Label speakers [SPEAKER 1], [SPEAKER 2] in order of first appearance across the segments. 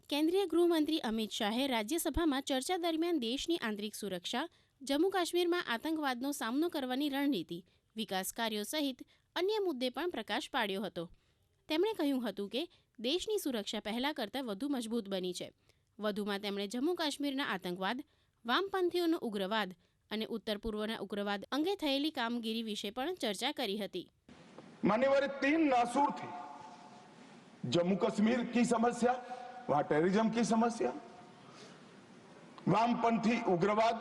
[SPEAKER 1] केन्द्रीय गृहमंत्री अमित शाहे राज्यसभाમાં ચર્ચા દરમિયાન દેશની આંતરિક સુરક્ષા, જમ્મુ કાશ્મીરમાં આતંકવાદનો સામનો કરવાની રણનીતિ, વિકાસ કાર્યો સહિત અન્ય મુદ્દે પણ પ્રકાશ પાડ્યો હતો. તેમણે કહ્યું હતું કે દેશની સુરક્ષા પહેલા કરતાં વધુ મજબૂત બની છે. વધુમાં તેમણે જમ્મુ કાશ્મીરના આતંકવાદ, વામપંથીઓનો ઉગ્રવાદ અને ઉત્તર પૂર્વના ઉગ્રવાદ અંગે થયેલી કામગીરી વિશે પણ ચર્ચા કરી હતી.
[SPEAKER 2] मान्यवर 3 नासूर थे. जम्मू कश्मीर की समस्या, वहां टेररिज्म की समस्या, वामपंथी उग्रवाद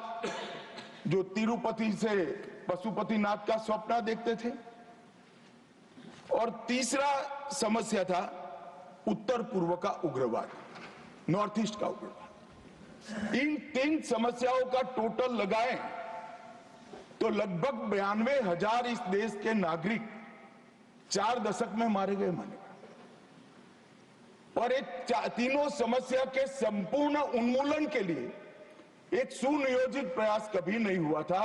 [SPEAKER 2] जो तिरुपति से पशुपतिनाथ का स्वप्न देखते थे, और तीसरा समस्या था उत्तर पूर्व का उग्रवाद, नॉर्थ ईस्ट का उग्रवाद. इन 3 समस्याओं का टोटल लगाएं तो लगभग 92,000 इस देश के नागरिक 4 दशक में मारे गए. माने और एक तीनों समस्या के संपूर्ण उन्मूलन के लिए एक सुनियोजित प्रयास कभी नहीं हुआ था,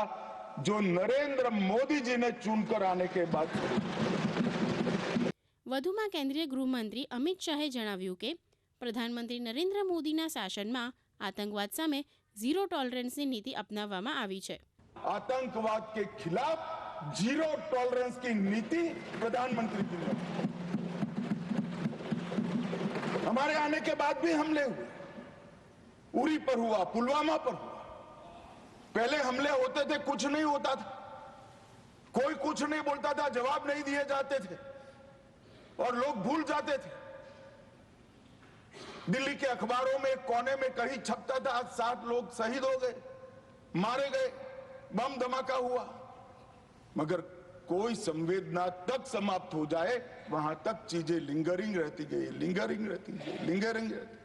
[SPEAKER 2] जो नरेंद्र मोदी जी ने चुनकर आने के बाद.
[SPEAKER 1] વધુમાં કેન્દ્રીય ગૃહમંત્રી અમિત શાહે જણાવ્યું કે પ્રધાનમંત્રી નરેન્દ્ર મોદીના શાસનમાં આતંકવાદ સામે ઝીરો ટોલરન્સની નીતિ અપનાવવામાં આવી છે.
[SPEAKER 2] आतंकवाद के खिलाफ जीरो टॉलरेंस की नीति प्रधानमंत्री की ने. हमारे आने के बाद भी हमले हुए, उरी पर हुआ, पुलवामा पर हुआ. पहले हमले होते थे, कुछ नहीं होता था, कोई कुछ नहीं बोलता था, जवाब नहीं दिए जाते थे और लोग भूल जाते थे. दिल्ली के अखबारों में कोने में कहीं छपता था, आज 7 लोग शहीद हो गए, मारे गए, बम धमाका हुआ. मगर कोई संवेदना तक समाप्त हो जाए, वहां तक चीजें लिंगरिंग रहती गई, लिंगरिंग रहती गई, लिंगरिंग रहती.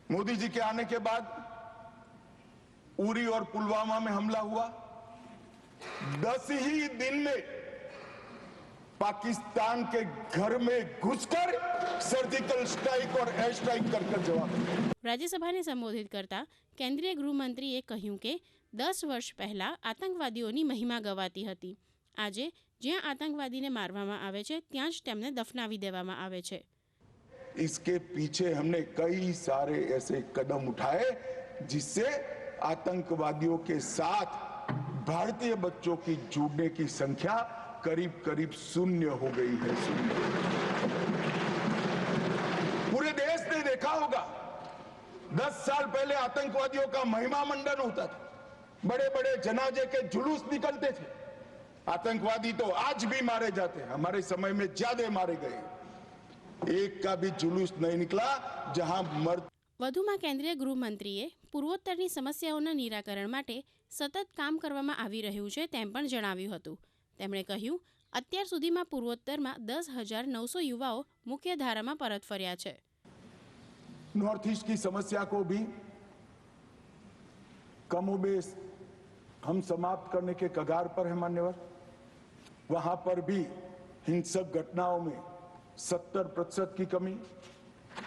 [SPEAKER 2] मोदी जी के आने के बाद उरी और पुलवामा में हमला हुआ. 10 ही दिन में पाकिस्तान के घर में घुसकर सर्जिकल स्ट्राइक और एयर स्ट्राइक कर जवाब.
[SPEAKER 1] રાજ્યસભાને સંબોધિત કરતા કેન્દ્રીય ગૃહમંત્રીએ કહ્યું કે 10 વર્ષ પહેલા આતંકવાદીઓની મહિમા ગવાતી હતી. આજે જ્યાં આતંકવાદીને મારવામાં આવે છે, ત્યાં જ તેમને દફનાવી દેવામાં આવે છે.
[SPEAKER 2] इसके पीछे हमने कई सारे ऐसे कदम उठाए जिससे आतंकवादियों के साथ भारतीय बच्चों की जुड़ने की संख्या करीब करीब 0 हो गई है. पूरे देश ने देखा होगा, 10 साल पहले आतंकवादियों का महिमा मंडन होता था, बड़े बड़े जनाजे के जुलूस निकलते थे. आतंकवादी तो आज भी मारे जाते हैं, हमारे समय में ज्यादा मारे गए. एक का भी जुलूस नहीं निकला जहां मर्द.
[SPEAKER 1] વધુમાં કેન્દ્રીય ગૃહમંત્રીએ પૂર્વોત્તરની સમસ્યાઓના નિરાકરણ માટે સતત કામ કરવામાં આવી રહ્યું છે તેમ પણ જણાવ્યું હતું. તેમણે કહ્યું, અત્યાર સુધીમાં પૂર્વોત્તરમાં 10,900 યુવાઓ મુખ્યધારામાં પરત ફર્યા છે.
[SPEAKER 2] नॉर्थ ईस्ट की समस्या को भी कमोबेश हम समाप्त करने के कगार पर है. मान्यवर, वहां पर भी हिंसक घटनाओं में 70% की कमी,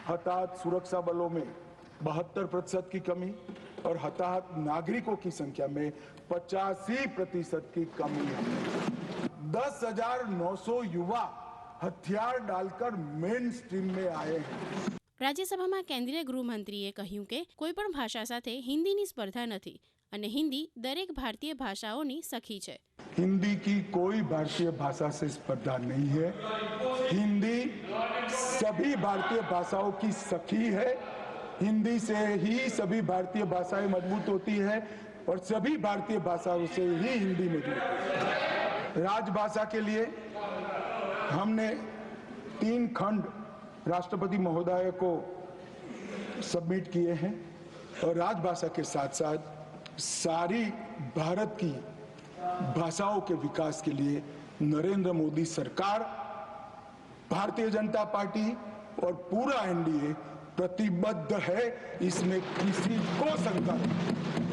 [SPEAKER 2] हताहत सुरक्षा बलों में 72% की कमी और हताहत नागरिकों की संख्या में 85% की कमी है. 10,900 युवा हथियार डालकर मेन स्ट्रीम में आए हैं.
[SPEAKER 1] રાજ્યસભામાં કેન્દ્રીય ગૃહમંત્રીએ કહ્યું કે કોઈપણ ભાષા સાથે હિન્દીની સ્પર્ધા નથી અને हिंदी દરેક ભારતીય ભાષાઓની સખી છે.
[SPEAKER 2] हिंदी की कोई भारतीय भाषा से स्पर्धा नहीं है. हिंदी सभी भारतीय भाषाओं की सखी है. हिंदी से ही सभी भारतीय भाषाएं मजबूत होती है और सभी भारतीय भाषाओं से ही हिंदी मजबूत होती है. राजभाषा के लिए हमने 3 खंड राष्ट्रपति महोदय को सबमिट किए हैं और राजभाषा के साथ साथ सारी भारत की भाषाओं के विकास के लिए नरेंद्र मोदी सरकार, भारतीय जनता पार्टी और पूरा एनडीए प्रतिबद्ध है. इसमें किसी को शंका नहीं.